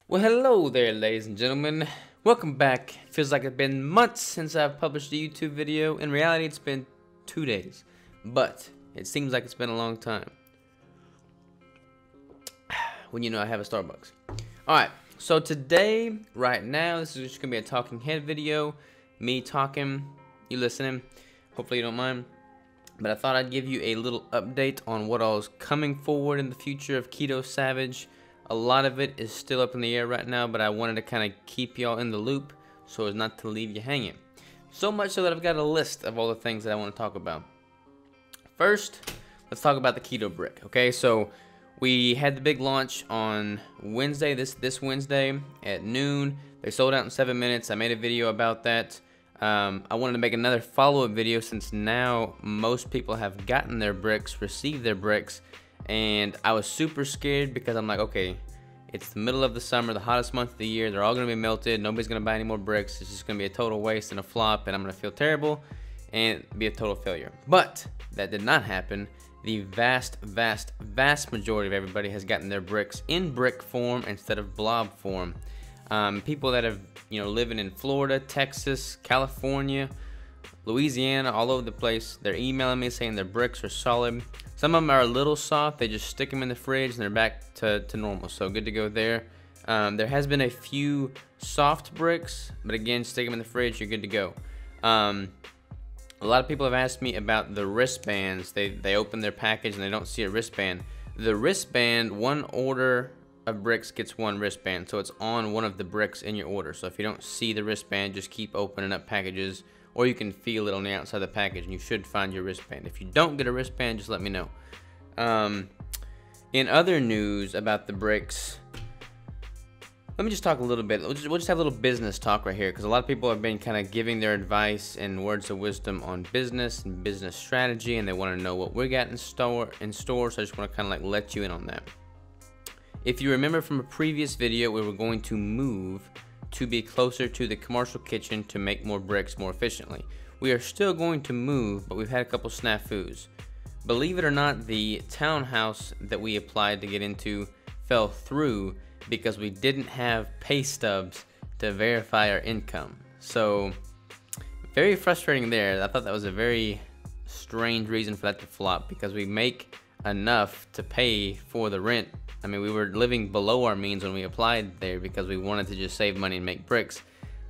Well, hello there, ladies and gentlemen. Welcome back. Feels like it's been months since I've published a YouTube video. In reality, it's been 2 days, but it seems like it's been a long time when you know I have a Starbucks. Alright, so today, right now, this is just going to be a talking head video. Me talking, you listening. Hopefully you don't mind. But I thought I'd give you a little update on what all is coming forward in the future of Keto Savage. A lot of it is still up in the air right now, but I wanted to kind of keep y'all in the loop so as not to leave you hanging. So much so that I've got a list of all the things that I want to talk about. First, let's talk about the Keto Brick, okay? So we had the big launch on Wednesday, this Wednesday at noon. They sold out in 7 minutes. I made a video about that. I wanted to make another follow-up video since now most people have gotten their bricks, received their bricks, and I was super scared because I'm like, okay, it's the middle of the summer, the hottest month of the year. They're all going to be melted. Nobody's going to buy any more bricks. It's just going to be a total waste and a flop, and I'm going to feel terrible and be a total failure. But that did not happen. The vast majority of everybody has gotten their bricks in brick form instead of blob form. People that have, living in Florida, Texas, California, Louisiana, all over the place, they're emailing me saying their bricks are solid. Some of them are a little soft. They just stick them in the fridge and they're back to normal. So good to go there. There has been a few soft bricks, but again, stick them in the fridge, you're good to go. A lot of people have asked me about the wristbands. They open their package and they don't see a wristband. The wristband, one order of bricks gets one wristband, so it's on one of the bricks in your order. So if you don't see the wristband, just keep opening up packages, or you can feel it on the outside of the package and you should find your wristband. If you don't get a wristband, just let me know. In other news about the bricks, let me just talk a little bit. We'll just have a little business talk right here, because a lot of people have been kind of giving their advice and words of wisdom on business and business strategy, and they want to know what we got in store. So I just want to kind of like let you in on that. If you remember from a previous video, we were going to move to be closer to the commercial kitchen to make more bricks more efficiently. We are still going to move, but we've had a couple snafus. Believe it or not, the townhouse that we applied to get into fell through because we didn't have pay stubs to verify our income. So very frustrating there. I thought that was a very strange reason for that to flop, because we make enough to pay for the rent. I mean, we were living below our means when we applied there because we wanted to just save money and make bricks,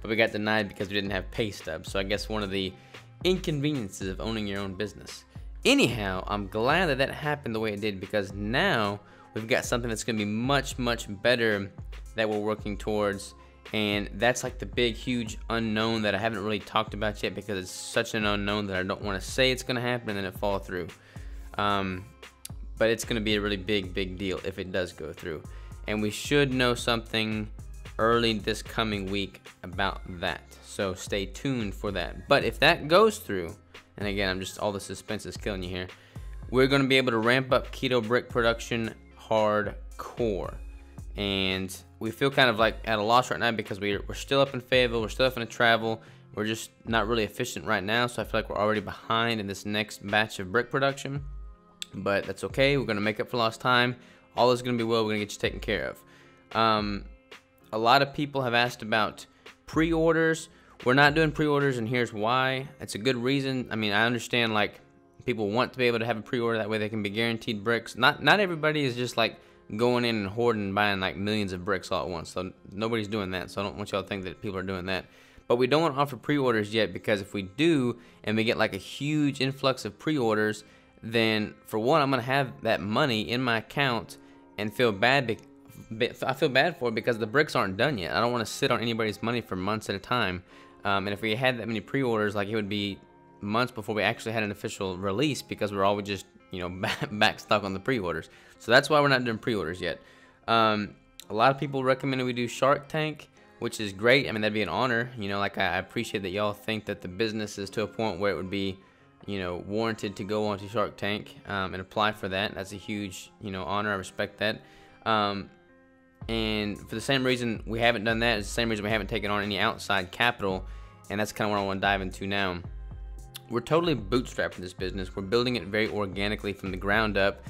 but we got denied because we didn't have pay stubs. So I guess one of the inconveniences of owning your own business. Anyhow, I'm glad that happened the way it did, because now we've got something that's going to be much better that we're working towards, and that's like the big huge unknown that I haven't really talked about yet, because it's such an unknown that I don't want to say it's going to happen and then it fall through. But it's going to be a really big deal if it does go through, and we should know something early this coming week about that, so stay tuned for that. But if that goes through, and again, all the suspense is killing you here, we're going to be able to ramp up Keto Brick production hardcore, and we feel kind of like at a loss right now because we're still up in Fayetteville, we're still having to travel, we're just not really efficient right now, so I feel like we're already behind in this next batch of brick production. But that's okay. We're going to make up for lost time. All is going to be well. We're going to get you taken care of. A lot of people have asked about pre-orders. We're not doing pre-orders, and here's why. It's a good reason. I mean, I understand, like, people want to be able to have a pre-order. That way they can be guaranteed bricks. Not everybody is just, like, going in and hoarding and buying, like, millions of bricks all at once. So nobody's doing that. So I don't want y'all to think that people are doing that. But we don't want to offer pre-orders yet, because if we do and we get, like, a huge influx of pre-orders, then for one, I'm gonna have that money in my account and feel bad. I feel bad for it because the bricks aren't done yet. I don't want to sit on anybody's money for months at a time. And if we had that many pre-orders, like, it would be months before we actually had an official release, because we're always just back stuck on the pre-orders. So that's why we're not doing pre-orders yet. A lot of people recommended we do Shark Tank, which is great. I mean, that'd be an honor. Like, I appreciate that y'all think that the business is to a point where it would be warranted to go onto Shark Tank and apply for that. That's a huge, honor. I respect that. And for the same reason we haven't done that, it's the same reason we haven't taken on any outside capital, and that's kind of what I want to dive into now. We're totally bootstrapping this business. We're building it very organically from the ground up.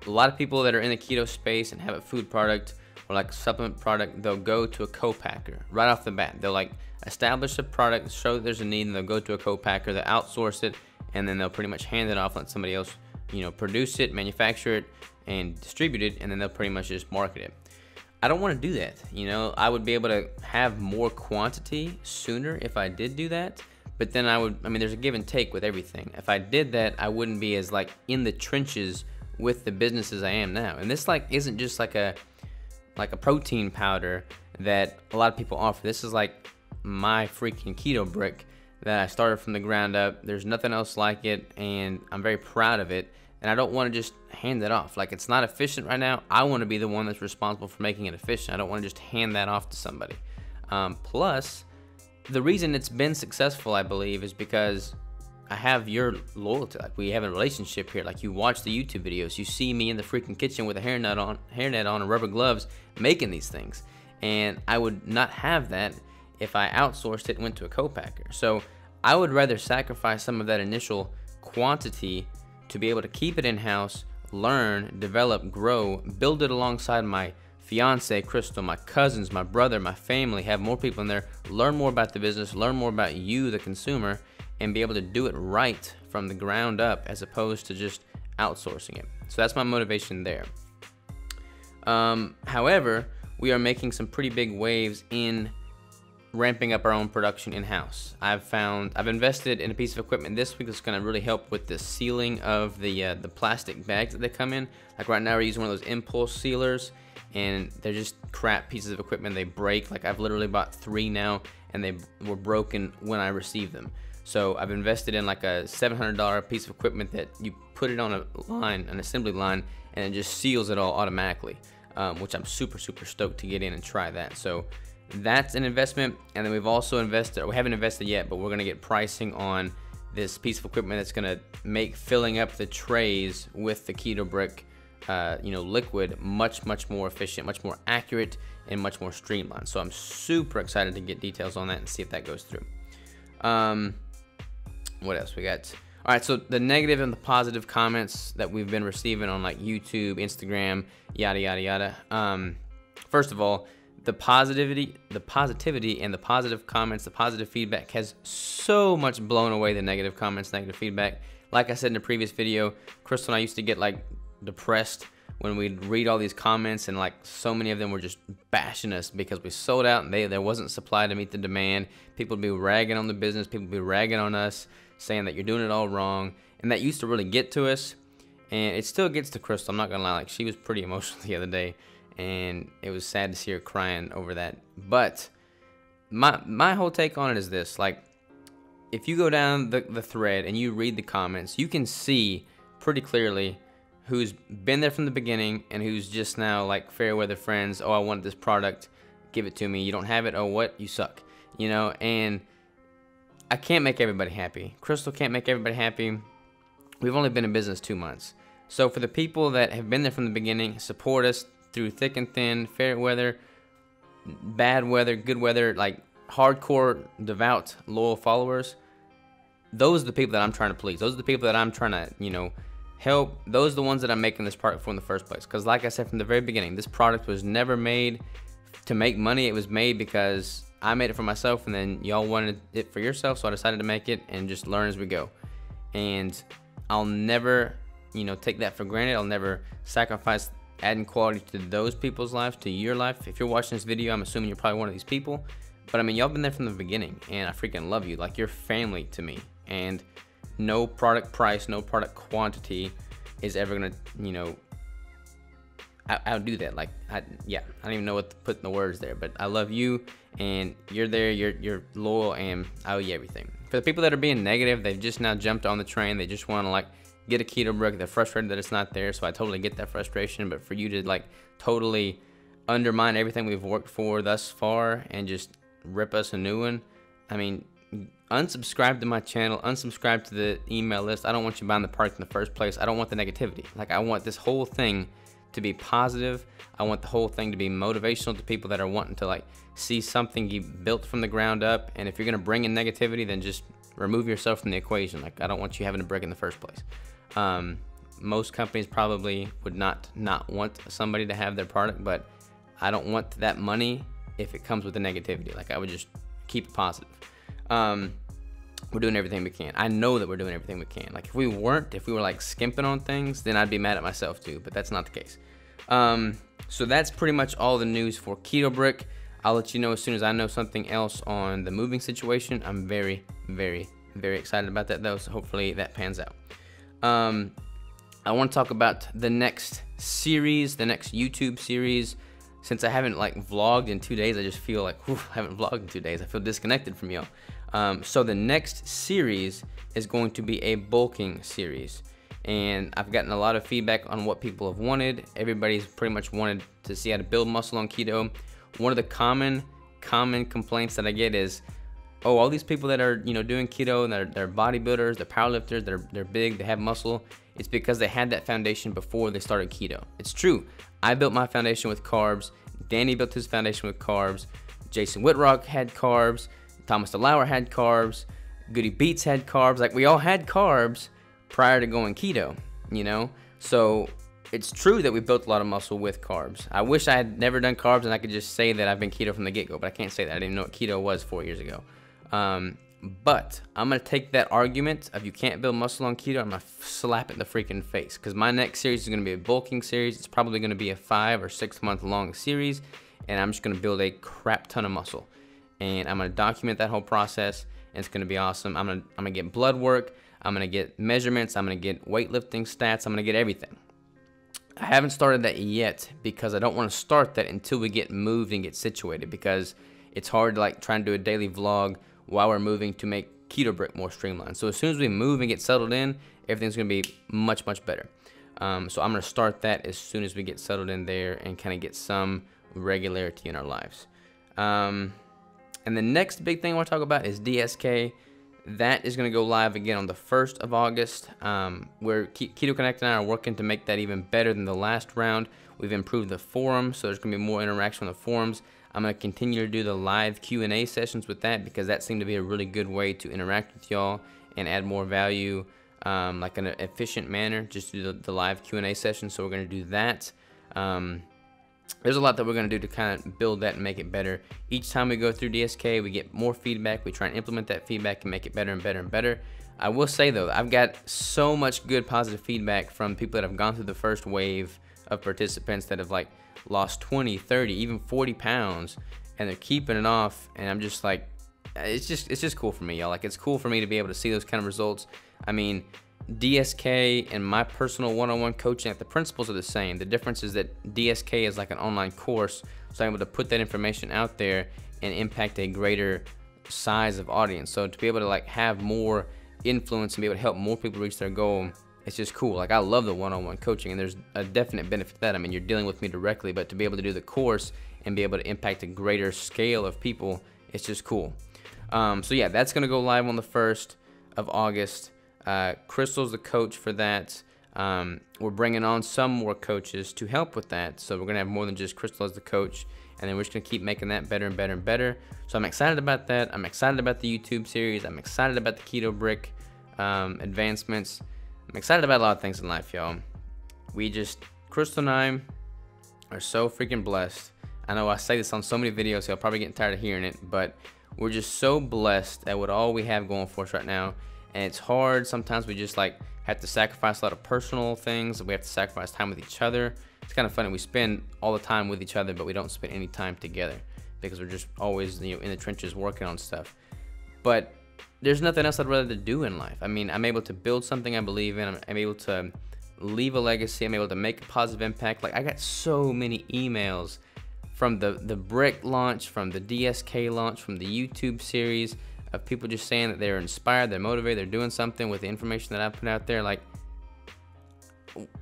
A lot of people that are in the keto space and have a food product or like a supplement product, they'll go to a co-packer right off the bat. They'll like establish a product, show that there's a need, and they'll go to a co-packer, they'll outsource it, and then they'll pretty much hand it off, let somebody else, you know, produce it, manufacture it, and distribute it, and then they'll pretty much just market it. I don't want to do that. You know, I would be able to have more quantity sooner if I did do that. But then I mean, there's a give and take with everything. If I did that, I wouldn't be as like in the trenches with the business as I am now. And this like isn't just like a protein powder that a lot of people offer. This is like my freaking keto brick that I started from the ground up. There's nothing else like it, and I'm very proud of it. And I don't want to just hand it off. Like, it's not efficient right now. I want to be the one that's responsible for making it efficient. I don't want to just hand that off to somebody. Plus, the reason it's been successful, I believe, is because I have your loyalty. Like, we have a relationship here. Like, you watch the YouTube videos, you see me in the freaking kitchen with a hairnet on and rubber gloves making these things. And I would not have that if I outsourced it and went to a co-packer. So I would rather sacrifice some of that initial quantity to be able to keep it in-house, learn, develop, grow, build it alongside my fiance, Crystal, my cousins, my brother, my family, have more people in there, learn more about the business, learn more about you, the consumer, and be able to do it right from the ground up as opposed to just outsourcing it. So that's my motivation there. However, we are making some pretty big waves in ramping up our own production in-house. I've invested in a piece of equipment this week that's going to really help with the sealing of the plastic bags that they come in. Like right now we're using one of those impulse sealers, and they're just crap pieces of equipment. They break. Like, I've literally bought 3 now, and they were broken when I received them. So I've invested in like a $700 piece of equipment that you put it on a line, an assembly line, and it just seals it all automatically, which I'm super stoked to get in and try that. So that's an investment. And then we've also invested, or we haven't invested yet, but we're going to get pricing on this piece of equipment that's going to make filling up the trays with the Keto Brick liquid much more efficient, much more accurate, and much more streamlined. So I'm super excited to get details on that and see if that goes through. What else we got? All right, so the negative and the positive comments that we've been receiving on like YouTube, Instagram, yada yada. First of all, the positivity and the positive comments, the positive feedback has so much blown away the negative comments, negative feedback. Like I said in the previous video, Crystal and I used to get like depressed when we'd read all these comments, and like so many of them were just bashing us because we sold out and there wasn't supply to meet the demand. People would be ragging on the business, people would be ragging on us, saying that you're doing it all wrong, and that used to really get to us, and it still gets to Crystal. I'm not gonna lie, like she was pretty emotional the other day, and it was sad to see her crying over that. But my whole take on it is this: like, if you go down the thread and you read the comments, you can see pretty clearly who's been there from the beginning and who's just now like fair weather friends. Oh, I want this product, give it to me. You don't have it, oh what, you suck, you know. And I can't make everybody happy. Crystal can't make everybody happy. We've only been in business 2 months. So for the people that have been there from the beginning, support us through thick and thin, fair weather, bad weather, good weather, like hardcore, devout, loyal followers, those are the people that I'm trying to please. Those are the people that I'm trying to, you know, help. Those are the ones that I'm making this product for in the first place. Because like I said from the very beginning, this product was never made to make money. It was made because I made it for myself, and then y'all wanted it for yourself, so I decided to make it and just learn as we go. And I'll never, you know, take that for granted. I'll never sacrifice adding quality to those people's lives, to your life. If you're watching this video, I'm assuming you're probably one of these people. But I mean, y'all been there from the beginning, and I freaking love you. Like, you're family to me. And no product price, no product quantity is ever gonna, you know, I'll do that. Like, I don't even know what to put in the words there, but I love you, and you're there, you're loyal, and I owe you everything. For the people that are being negative, they've just now jumped on the train. They just want to like get a Keto Brick. They're frustrated that it's not there, so I totally get that frustration. But for you to like totally undermine everything we've worked for thus far and just rip us a new one, I mean, unsubscribe to my channel, unsubscribe to the email list. I don't want you buying the product in the first place. I don't want the negativity. Like, I want this whole thing to be positive. I want the whole thing to be motivational to people that are wanting to like see something you built from the ground up. And if you're gonna bring in negativity, then just remove yourself from the equation. Like, I don't want you having a brick in the first place. Most companies probably would not want somebody to have their product, but I don't want that money if it comes with the negativity. Like, I would just keep it positive. We're doing everything we can. I know that we're doing everything we can. Like, if we were like skimping on things, then I'd be mad at myself too, but that's not the case. So that's pretty much all the news for Keto Brick. I'll let you know as soon as I know something else on the moving situation. I'm very, very, very excited about that though, so hopefully that pans out. I want to talk about the next series, the next YouTube series. Since I haven't like vlogged in 2 days, I just feel like, whew, I haven't vlogged in 2 days. I feel disconnected from y'all. So the next series is going to be a bulking series. And I've gotten a lot of feedback on what people have wanted. Everybody's pretty much wanted to see how to build muscle on keto. One of the common complaints that I get is, oh, all these people that are, you know, doing keto, and they're bodybuilders, they're powerlifters, they're big, they have muscle. It's because they had that foundation before they started keto. It's true. I built my foundation with carbs. Danny built his foundation with carbs. Jason Whitrock had carbs. Thomas DeLauer had carbs. Goody Beats had carbs. Like, we all had carbs prior to going keto, you know? So it's true that we built a lot of muscle with carbs. I wish I had never done carbs and I could just say that I've been keto from the get-go, but I can't say that. I didn't even know what keto was 4 years ago. But I'm going to take that argument of you can't build muscle on keto, I'm going to slap it in the freaking face. Because my next series is going to be a bulking series. It's probably going to be a 5 or 6 month long series. And I'm just going to build a crap ton of muscle. And I'm going to document that whole process. And it's going to be awesome. I'm going to get blood work. I'm going to get measurements. I'm going to get weightlifting stats. I'm going to get everything. I haven't started that yet because I don't want to start that until we get moved and get situated. Because it's hard to like try and do a daily vlog while we're moving to make Keto Brick more streamlined. So as soon as we move and get settled in, everything's gonna be much, much better. So I'm gonna start that as soon as we get settled in there and kind of get some regularity in our lives. And the next big thing I wanna talk about is DSK. That is gonna go live again on the 1st of August. Where Keto Connect and I are working to make that even better than the last round. We've improved the forum, so there's gonna be more interaction on the forums. I'm going to continue to do the live Q&A sessions with that because that seemed to be a really good way to interact with y'all and add more value, like in an efficient manner, just do the live Q&A session. So we're going to do that. There's a lot that we're going to do to kind of build that and make it better. Each time we go through DSK, we get more feedback. We try and implement that feedback and make it better and better and better. I will say, though, I've got so much good positive feedback from people that have gone through the first wave of participants that have like lost 20, 30, even 40 pounds, and they're keeping it off. And I'm just like, it's just cool for me, y'all. Like, it's cool for me to be able to see those kind of results. I mean, DSK and my personal one-on-one coaching, like, the principles are the same. The difference is that DSK is like an online course, so I'm able to put that information out there and impact a greater size of audience. So to be able to like have more influence and be able to help more people reach their goal, it's just cool. Like, I love the one-on-one coaching, and there's a definite benefit to that. I mean, you're dealing with me directly, but to be able to do the course and be able to impact a greater scale of people, it's just cool. So yeah, that's gonna go live on the 1st of August. Crystal's the coach for that. We're bringing on some more coaches to help with that, so we're gonna have more than just Crystal as the coach, and then we're just gonna keep making that better and better and better. So I'm excited about that. I'm excited about the YouTube series. I'm excited about the Keto Brick advancements. I'm excited about a lot of things in life, y'all. Crystal and I are so freaking blessed. I know I say this on so many videos, so I'm probably getting tired of hearing it, but we're just so blessed at what all we have going for us right now. And it's hard. Sometimes we just like have to sacrifice a lot of personal things. We have to sacrifice time with each other. It's kind of funny. We spend all the time with each other, but we don't spend any time together because we're just always, you know, in the trenches working on stuff. But there's nothing else I'd rather do in life. I mean, I'm able to build something I believe in. I'm able to leave a legacy. I'm able to make a positive impact. Like, I got so many emails from the Brick launch, from the DSK launch, from the YouTube series, of people just saying that they're inspired, they're motivated, they're doing something with the information that I put out there. Like,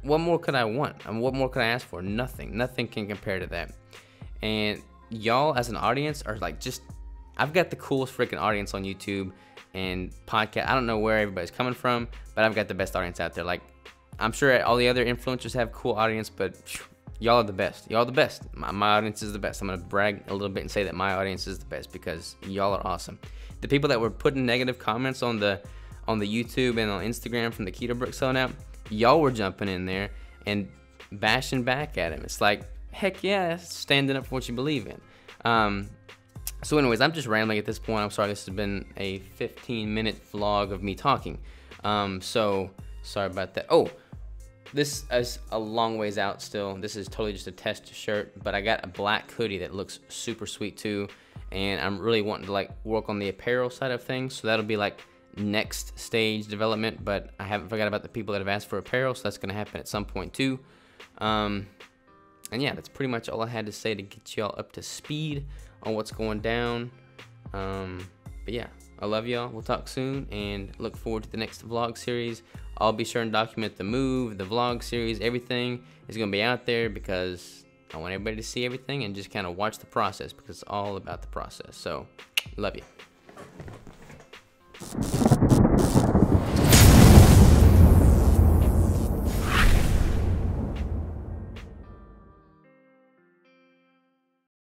what more could I want? I mean, what more could I ask for? Nothing. Nothing can compare to that. And y'all as an audience are like, I've got the coolest freaking audience on YouTube and podcast. I don't know where everybody's coming from, but I've got the best audience out there. Like, I'm sure all the other influencers have cool audience, but y'all are the best. Y'all are the best. My audience is the best. I'm gonna brag a little bit and say that my audience is the best because y'all are awesome. The people that were putting negative comments on the YouTube and on Instagram from the Keto Brick selling out, y'all were jumping in there and bashing back at him. It's like, heck yeah, that's standing up for what you believe in. So anyways, I'm just rambling at this point. I'm sorry, this has been a 15-minute vlog of me talking. So sorry about that. Oh, this is a long ways out still. This is totally just a test shirt, but I got a black hoodie that looks super sweet too. And I'm really wanting to like work on the apparel side of things. So that'll be like next stage development, but I haven't forgot about the people that have asked for apparel. So that's gonna happen at some point too. And yeah, that's pretty much all I had to say to get y'all up to speed on what's going down. But yeah, I love y'all. We'll talk soon and look forward to the next vlog series. I'll be sure and document the move, the vlog series, everything is gonna be out there because I want everybody to see everything and just kind of watch the process because it's all about the process. So, love you.